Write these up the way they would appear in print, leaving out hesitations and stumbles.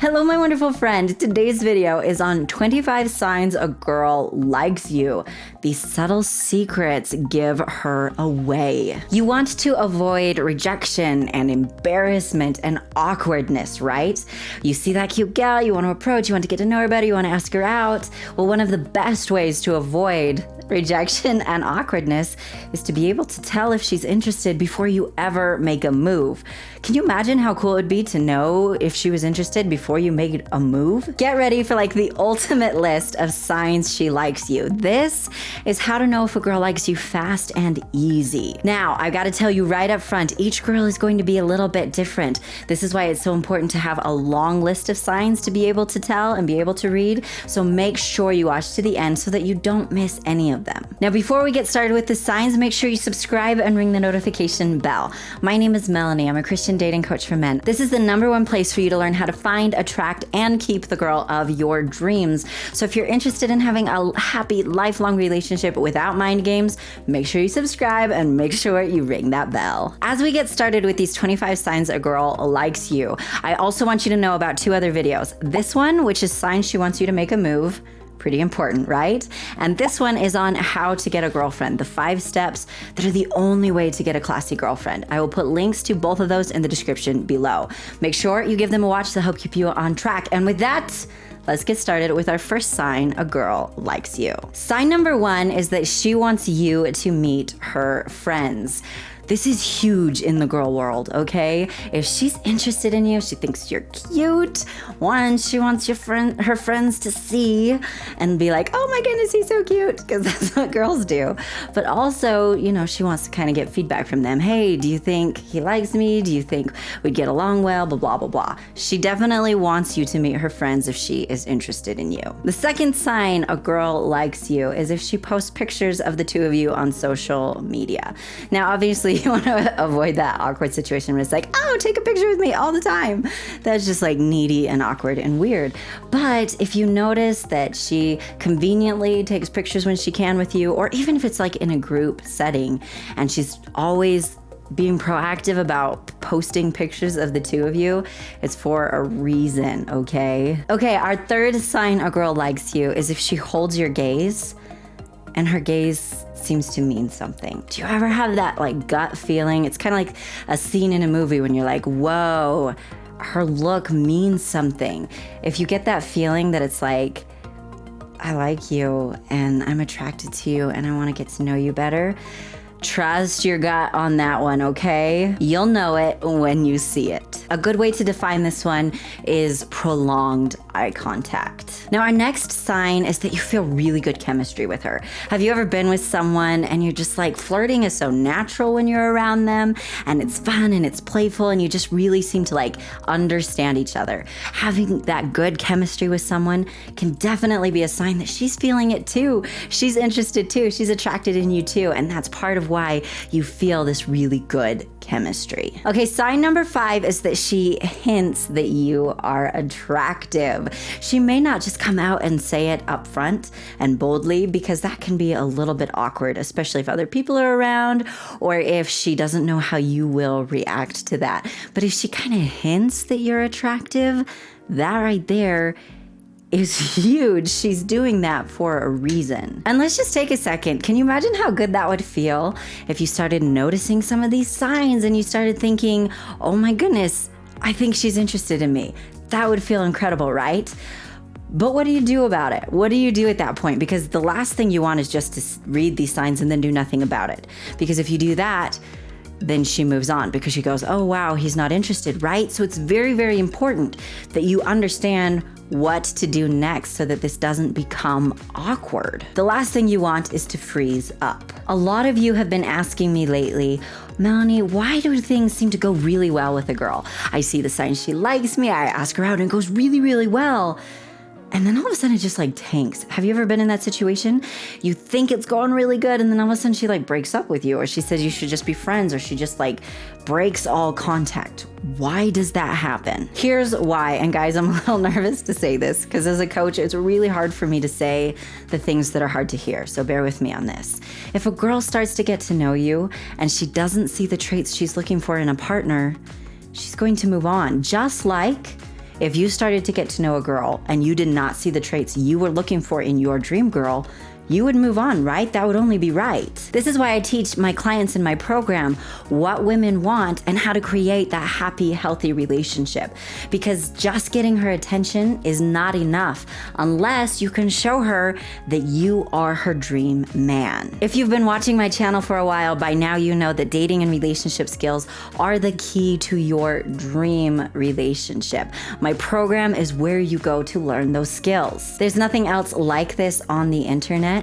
Hello, my wonderful friend. Today's video is on 25 signs a girl likes you. These subtle secrets give her away. You want to avoid rejection and embarrassment and awkwardness, right? You see that cute gal, you want to approach, you want to get to know her better, you want to ask her out. Well, one of the best ways to avoid rejection and awkwardness is to be able to tell if she's interested before you ever make a move. Can you imagine how cool it would be to know if she was interested before you made a move? Get ready for like the ultimate list of signs she likes you. This is how to know if a girl likes you fast and easy. Now, I've got to tell you right up front, each girl is going to be a little bit different. This is why it's so important to have a long list of signs to be able to tell and be able to read. So make sure you watch to the end so that you don't miss any of them. Now, before we get started with the signs, make sure you subscribe and ring the notification bell. My name is Melannie. I'm a Christian dating coach for men. This is the #1 place for you to learn how to find, attract, and keep the girl of your dreams. So if you're interested in having a happy, lifelong relationship without mind games, make sure you subscribe and make sure you ring that bell. As we get started with these 25 signs a girl likes you, I also want you to know about 2 other videos. This one, which is signs she wants you to make a move. Pretty important, right? And this one is on how to get a girlfriend, the 5 steps that are the only way to get a classy girlfriend. I will put links to both of those in the description below. Make sure you give them a watch to help keep you on track. And with that, let's get started with our first sign a girl likes you. Sign number 1 is that she wants you to meet her friends. This is huge in the girl world, okay? If she's interested in you, she thinks you're cute. 1, she wants her friends to see and be like, oh my goodness, he's so cute, because that's what girls do. But also, you know, she wants to kind of get feedback from them. Hey, do you think he likes me? Do you think we'd get along well? Blah, blah, blah, blah. She definitely wants you to meet her friends if she is interested in you. The second sign a girl likes you is if she posts pictures of the 2 of you on social media. Now, obviously, you want to avoid that awkward situation where it's like, oh, take a picture with me all the time. That's just like needy and awkward and weird. But if you notice that she conveniently takes pictures when she can with you, or even if it's like in a group setting and she's always being proactive about posting pictures of the 2 of you, it's for a reason, okay? Okay, our third sign a girl likes you is if she holds your gaze and her gaze seems to mean something. Do you ever have that like gut feeling? It's kind of like a scene in a movie when you're like, whoa, her look means something. If you get that feeling that it's like, I like you and I'm attracted to you and I want to get to know you better, trust your gut on that one, okay? You'll know it when you see it. A good way to define this one is prolonged eye contact. Now, our next sign is that you feel really good chemistry with her. Have you ever been with someone and you're just like, flirting is so natural when you're around them and it's fun and it's playful and you just really seem to like understand each other? Having that good chemistry with someone can definitely be a sign that she's feeling it too. She's interested too. She's attracted in you too. And that's part of why you feel this really good chemistry. Okay, sign number 5 is that she hints that you are attractive. She may not just come out and say it up front and boldly, because that can be a little bit awkward, especially if other people are around or if she doesn't know how you will react to that. But if she kind of hints that you're attractive, that right there is huge. She's doing that for a reason. And let's just take a second. Can you imagine how good that would feel if you started noticing some of these signs and you started thinking, oh my goodness, I think she's interested in me? That would feel incredible, right? But what do you do about it? What do you do at that point? Because the last thing you want is just to read these signs and then do nothing about it. Because if you do that, then she moves on because she goes, oh wow, he's not interested, right? So it's very, very important that you understand what to do next so that this doesn't become awkward. The last thing you want is to freeze up. A lot of you have been asking me lately, Melannie, why do things seem to go really well with a girl? I see the signs she likes me, I ask her out and it goes really, really well. And then all of a sudden it just like tanks. Have you ever been in that situation? You think it's going really good and then all of a sudden she like breaks up with you, or she says you should just be friends, or she just like breaks all contact. Why does that happen? Here's why. And guys, I'm a little nervous to say this because as a coach, it's really hard for me to say the things that are hard to hear. So bear with me on this. If a girl starts to get to know you and she doesn't see the traits she's looking for in a partner, she's going to move on. Just like If you started to get to know a girl and you did not see the traits you were looking for in your dream girl, you would move on, right? That would only be right. This is why I teach my clients in my program what women want and how to create that happy, healthy relationship. Because just getting her attention is not enough unless you can show her that you are her dream man. If you've been watching my channel for a while, by now you know that dating and relationship skills are the key to your dream relationship. My program is where you go to learn those skills. There's nothing else like this on the internet.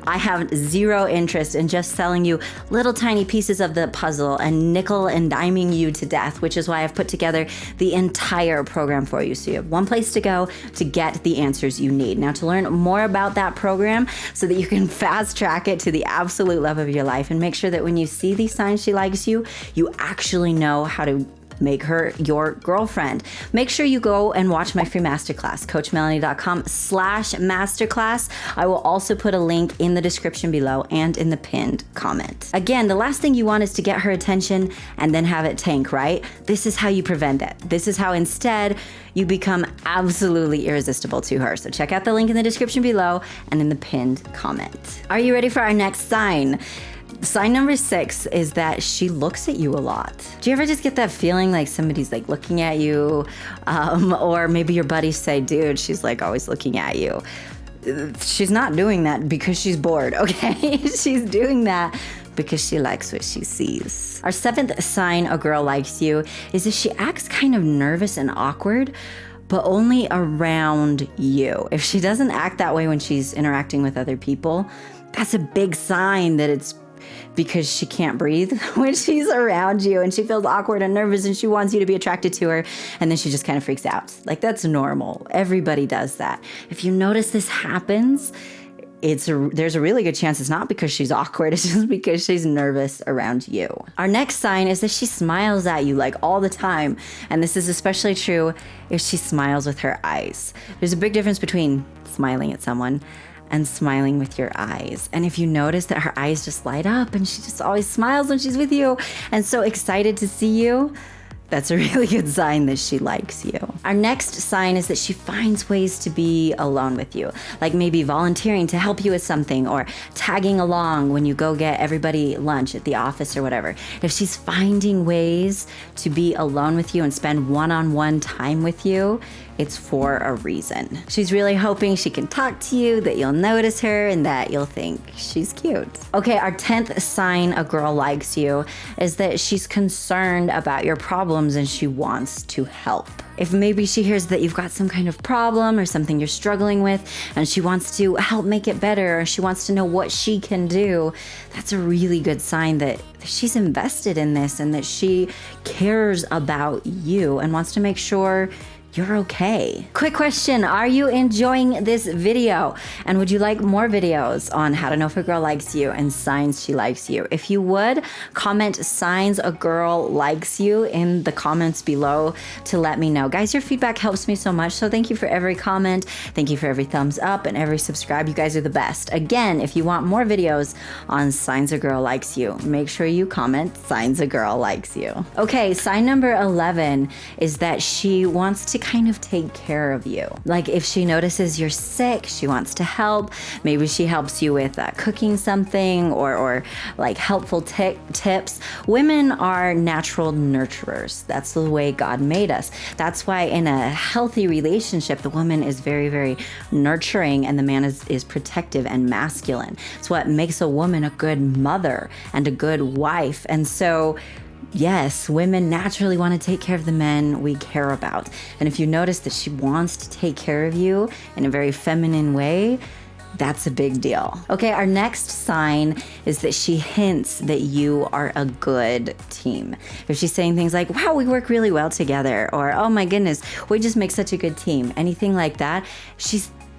I have zero interest in just selling you little tiny pieces of the puzzle and nickel and diming you to death, which is why I've put together the entire program for you. So you have one place to go to get the answers you need. Now, to learn more about that program so that you can fast track it to the absolute love of your life and make sure that when you see these signs she likes you, you actually know how to make her your girlfriend. Make sure you go and watch my free masterclass, coachmelannie.com/masterclass. I will also put a link in the description below and in the pinned comment. Again, the last thing you want is to get her attention and then have it tank, right? This is how you prevent it. This is how instead you become absolutely irresistible to her. So check out the link in the description below and in the pinned comment. Are you ready for our next sign? Sign number 6 is that she looks at you a lot. Do you ever just get that feeling like somebody's like looking at you? Or maybe your buddies say, dude, she's like always looking at you. She's not doing that because she's bored, okay? She's doing that because she likes what she sees. Our 7th sign a girl likes you is that she acts kind of nervous and awkward, but only around you. If she doesn't act that way when she's interacting with other people, that's a big sign that it's because she can't breathe when she's around you and she feels awkward and nervous and she wants you to be attracted to her, and then she just kind of freaks out. Like, that's normal. Everybody does that. If you notice this happens, there's a really good chance it's not because she's awkward, it's just because she's nervous around you. Our next sign is that she smiles at you like all the time, and this is especially true if she smiles with her eyes. There's a big difference between smiling at someone and smiling with your eyes. And if you notice that her eyes just light up and she just always smiles when she's with you and so excited to see you, that's a really good sign that she likes you. Our next sign is that she finds ways to be alone with you, like maybe volunteering to help you with something or tagging along when you go get everybody lunch at the office or whatever. If she's finding ways to be alone with you and spend one-on-one time with you, it's for a reason. She's really hoping she can talk to you, that you'll notice her, and that you'll think she's cute. Okay, our 10th sign a girl likes you is that she's concerned about your problems and she wants to help. If maybe she hears that you've got some kind of problem or something you're struggling with and she wants to help make it better, or she wants to know what she can do, that's a really good sign that she's invested in this and that she cares about you and wants to make sure you're okay. Quick question, are you enjoying this video? And would you like more videos on how to know if a girl likes you and signs she likes you? If you would, comment signs a girl likes you in the comments below to let me know. Guys, your feedback helps me so much, so thank you for every comment. Thank you for every thumbs up and every subscribe. You guys are the best. Again, if you want more videos on signs a girl likes you, make sure you comment signs a girl likes you. Okay, sign number 11 is that she wants to kind of take care of you. Like if she notices you're sick, she wants to help. Maybe she helps you with cooking something or like helpful tips. Women are natural nurturers. That's the way God made us. That's why in a healthy relationship, the woman is very, very nurturing and the man is protective and masculine. It's what makes a woman a good mother and a good wife. And so yes, women naturally want to take care of the men we care about. And if you notice that she wants to take care of you in a very feminine way, that's a big deal. Okay, our next sign is that she hints that you are a good team. If she's saying things like, wow, we work really well together, or oh my goodness, we just make such a good team, anything like that,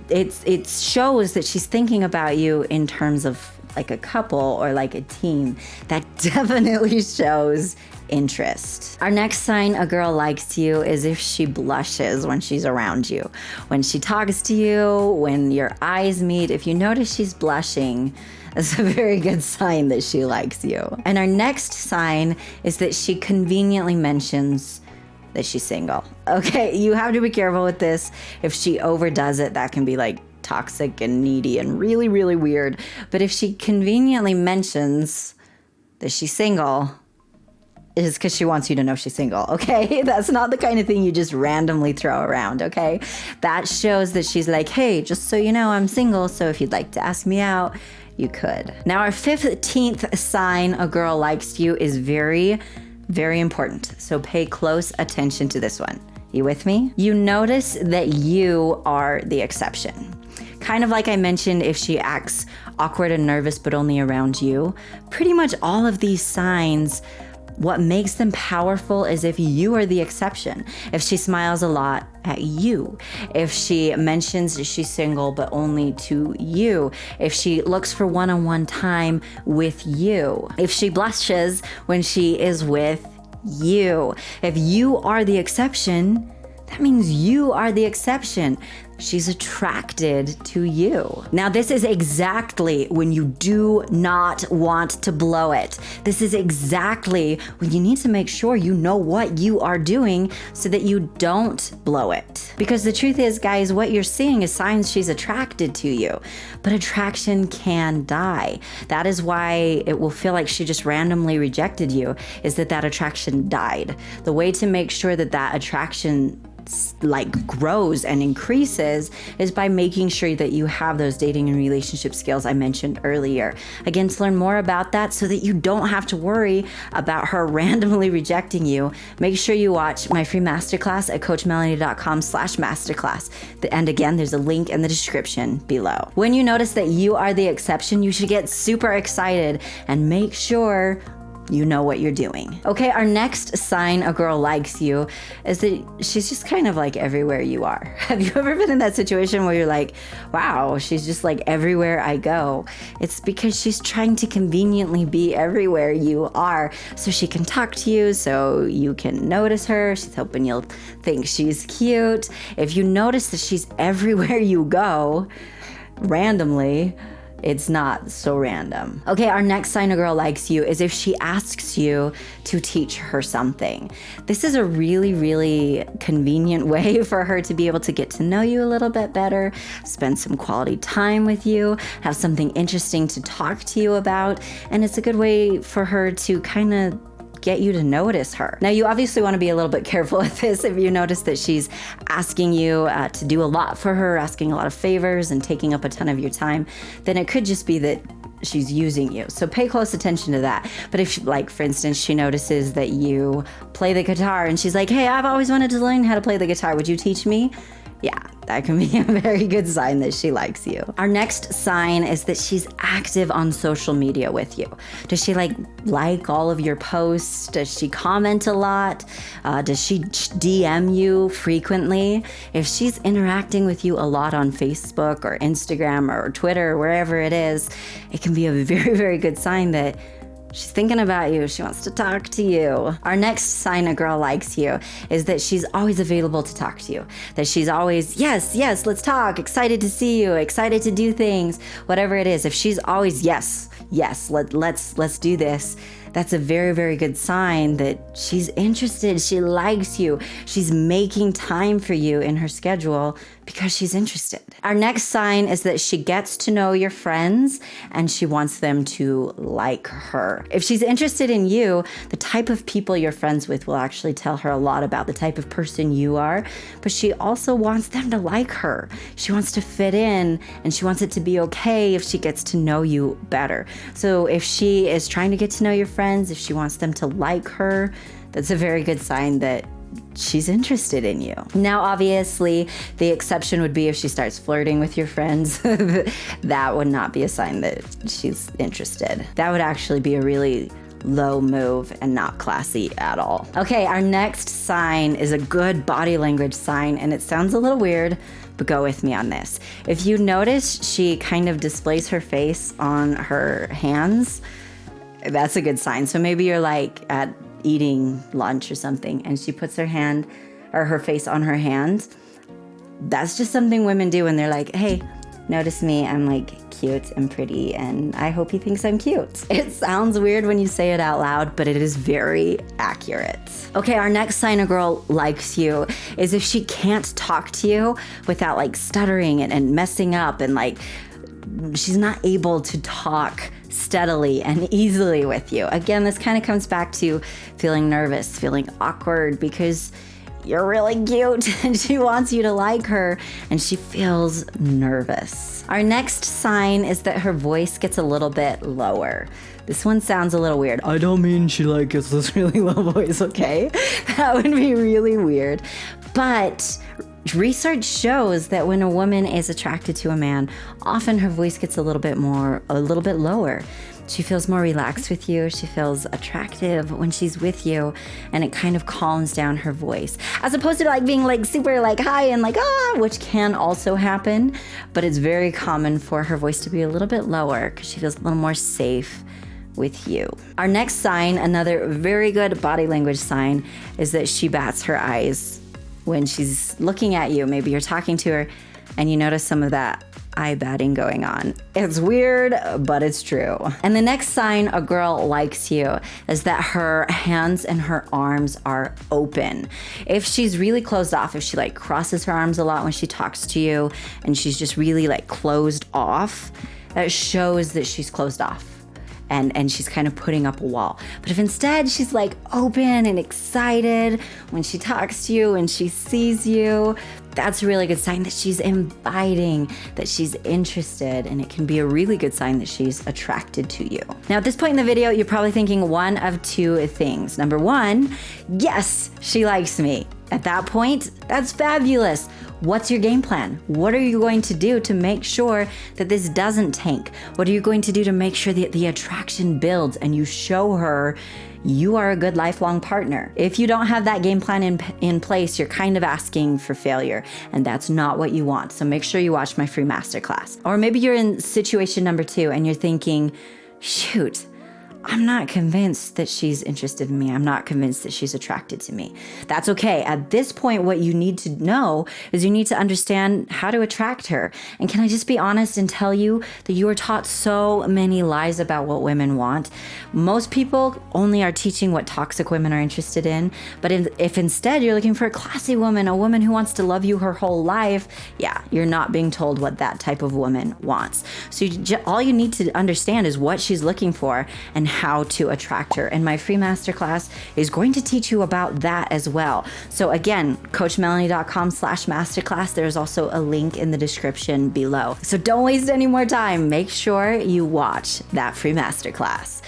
it shows that she's thinking about you in terms of like a couple or like a team. That definitely shows interest. Our next sign a girl likes you is if she blushes when she's around you. When she talks to you, when your eyes meet, if you notice she's blushing, that's a very good sign that she likes you. And our next sign is that she conveniently mentions that she's single. Okay, you have to be careful with this. If she overdoes it, that can be like toxic and needy and really, really weird. But if she conveniently mentions that she's single, it is because she wants you to know she's single, okay? That's not the kind of thing you just randomly throw around, okay? That shows that she's like, hey, just so you know, I'm single, so if you'd like to ask me out, you could. Now, our 15th sign a girl likes you is very, very important. So pay close attention to this one. You with me? You notice that you are the exception. Kind of like I mentioned, if she acts awkward and nervous, but only around you, pretty much all of these signs, what makes them powerful is if you are the exception. If she smiles a lot at you, if she mentions she's single but only to you, if she looks for one-on-one time with you, if she blushes when she is with you. If you are the exception, that means you are the exception. She's attracted to you. Now, this is exactly when you do not want to blow it. This is exactly when you need to make sure you know what you are doing so that you don't blow it. Because the truth is, guys, what you're seeing is signs she's attracted to you, but attraction can die. That is why it will feel like she just randomly rejected you, is that attraction died. The way to make sure that attraction like grows and increases is by making sure that you have those dating and relationship skills I mentioned earlier. Again, to learn more about that so that you don't have to worry about her randomly rejecting you, make sure you watch my free masterclass at coachmelannie.com/masterclass. And again, there's a link in the description below. When you notice that you are the exception, you should get super excited and make sure you know what you're doing. Okay, our next sign a girl likes you is that she's just kind of like everywhere you are. Have you ever been in that situation where you're like, wow, she's just like everywhere I go? It's because she's trying to conveniently be everywhere you are so she can talk to you, so you can notice her. She's hoping you'll think she's cute. If you notice that she's everywhere you go, randomly, it's not so random. Okay, our next sign a girl likes you is if she asks you to teach her something. This is a really, really convenient way for her to be able to get to know you a little bit better, spend some quality time with you, have something interesting to talk to you about, and it's a good way for her to kind of get you to notice her. Now, you obviously want to be a little bit careful with this. If you notice that she's asking you to do a lot for her, asking a lot of favors and taking up a ton of your time, then it could just be that she's using you. So pay close attention to that. But if, like, for instance, she notices that you play the guitar and she's like, hey, I've always wanted to learn how to play the guitar. Would you teach me? Yeah, that can be a very good sign that she likes you. Our next sign is that she's active on social media with you. Does she like all of your posts? Does she comment a lot? Does she DM you frequently? If she's interacting with you a lot on Facebook or Instagram or Twitter or wherever it is, it can be a very, very good sign that she's thinking about you. She wants to talk to you. Our next sign a girl likes you is that she's always available to talk to you. That she's always, yes, let's talk. Excited to see you. Excited to do things. Whatever it is. If she's always, yes, let's do this. That's a very, very good sign that she's interested. She likes you. She's making time for you in her schedule because she's interested. Our next sign is that she gets to know your friends and she wants them to like her. If she's interested in you, the type of people you're friends with will actually tell her a lot about the type of person you are, but she also wants them to like her. She wants to fit in and she wants it to be okay if she gets to know you better. So if she is trying to get to know your friends, if she wants them to like her, that's a very good sign that she's interested in you. Now, obviously, the exception would be if she starts flirting with your friends. That would not be a sign that she's interested. That would actually be a really low move and not classy at all. Okay, our next sign is a good body language sign, and it sounds a little weird, but go with me on this. If you notice she kind of displays her face on her hands, that's a good sign. So maybe you're like at eating lunch or something and she puts her hand or her face on her hands. That's just something women do when they're like, hey, notice me, I'm like cute and pretty, and I hope he thinks I'm cute. It sounds weird when you say it out loud, but it is very accurate. Okay, our next sign a girl likes you is if she can't talk to you without like stuttering and messing up, and like she's not able to talk steadily and easily with you. Again, this kind of comes back to feeling nervous, feeling awkward because you're really cute and she wants you to like her and she feels nervous. Our next sign is that her voice gets a little bit lower. This one sounds a little weird. I don't mean she like gets this really low voice, okay? That would be really weird. But research shows that when a woman is attracted to a man, often her voice gets a little bit lower. She feels more relaxed with you. She feels attractive when she's with you, and it kind of calms down her voice. As opposed to like being like super like high and like which can also happen, but it's very common for her voice to be a little bit lower because she feels a little more safe with you. Our next sign, another very good body language sign, is that she bats her eyes when she's looking at you. Maybe you're talking to her and you notice some of that eye batting going on. It's weird, but it's true. And the next sign a girl likes you is that her hands and her arms are open. If she's really closed off, if she like crosses her arms a lot when she talks to you and she's just really like closed off, that shows that she's closed off. And she's kind of putting up a wall. But if instead she's like open and excited when she talks to you and she sees you, that's a really good sign that she's inviting, that she's interested, and it can be a really good sign that she's attracted to you. Now at this point in the video, you're probably thinking one of two things. Number one, yes, she likes me. At that point, that's fabulous. What's your game plan? What are you going to do to make sure that this doesn't tank? What are you going to do to make sure that the attraction builds and you show her you are a good lifelong partner? If you don't have that game plan in place, you're kind of asking for failure, and that's not what you want. So make sure you watch my free masterclass. Or maybe you're in situation number two and you're thinking, shoot, I'm not convinced that she's interested in me. I'm not convinced that she's attracted to me. That's okay. At this point, what you need to know is you need to understand how to attract her. And can I just be honest and tell you that you are taught so many lies about what women want? Most people only are teaching what toxic women are interested in. But if instead you're looking for a classy woman, a woman who wants to love you her whole life, yeah, you're not being told what that type of woman wants. So all you need to understand is what she's looking for and how to attract her. And my free masterclass is going to teach you about that as well. So again, coachmelannie.com/masterclass. There's also a link in the description below. So don't waste any more time. Make sure you watch that free masterclass.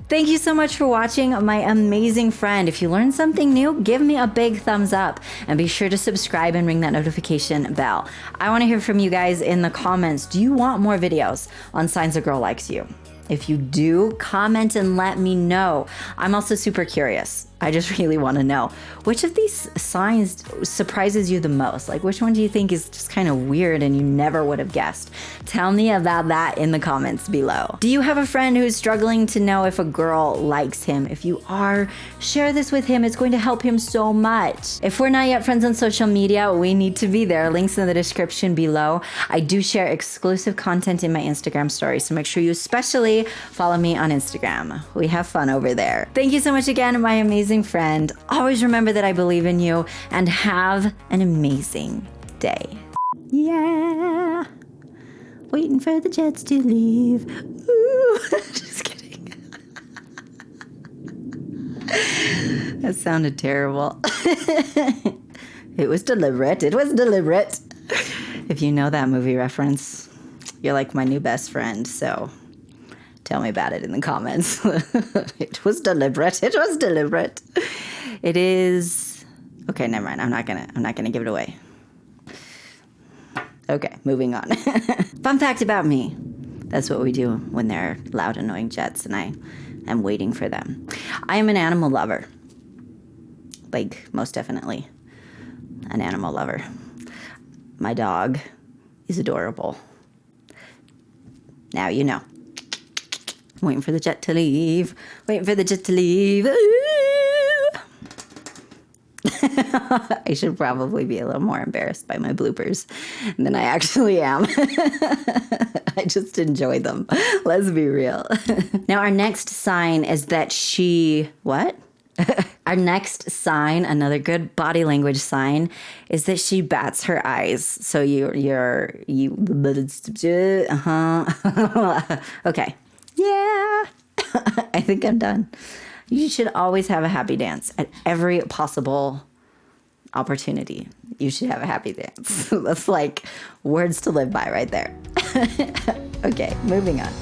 Thank you so much for watching, my amazing friend. If you learned something new, give me a big thumbs up and be sure to subscribe and ring that notification bell. I want to hear from you guys in the comments. Do you want more videos on signs a girl likes you? If you do, comment and let me know. I'm also super curious. I just really want to know, which of these signs surprises you the most? Like, which one do you think is just kind of weird and you never would have guessed? Tell me about that in the comments below. Do you have a friend who's struggling to know if a girl likes him? If you are, share this with him. It's going to help him so much. If we're not yet friends on social media, we need to be there. Links in the description below. I do share exclusive content in my Instagram stories, so make sure you especially follow me on Instagram. We have fun over there. Thank you so much again, my amazing friend. Always remember that I believe in you, and have an amazing day. Yeah. Waiting for the jets to leave. Ooh. Just kidding. That sounded terrible. It was deliberate. It was deliberate. If you know that movie reference, you're like my new best friend, so tell me about it in the comments. It was deliberate. It was deliberate. It is. Okay, never mind. I'm not gonna give it away. Okay, moving on. Fun fact about me. That's what we do when there are loud, annoying jets, and I am waiting for them. I am an animal lover. Like, most definitely an animal lover. My dog is adorable. Now you know. Waiting for the jet to leave. Waiting for the jet to leave. Ooh. I should probably be a little more embarrassed by my bloopers than I actually am. I just enjoy them. Let's be real. Now, our next sign is that what? Our next sign, another good body language sign, is that she bats her eyes. So okay. Yeah. I think I'm done. You should always have a happy dance at every possible opportunity. You should have a happy dance. That's like words to live by right there. Okay, moving on.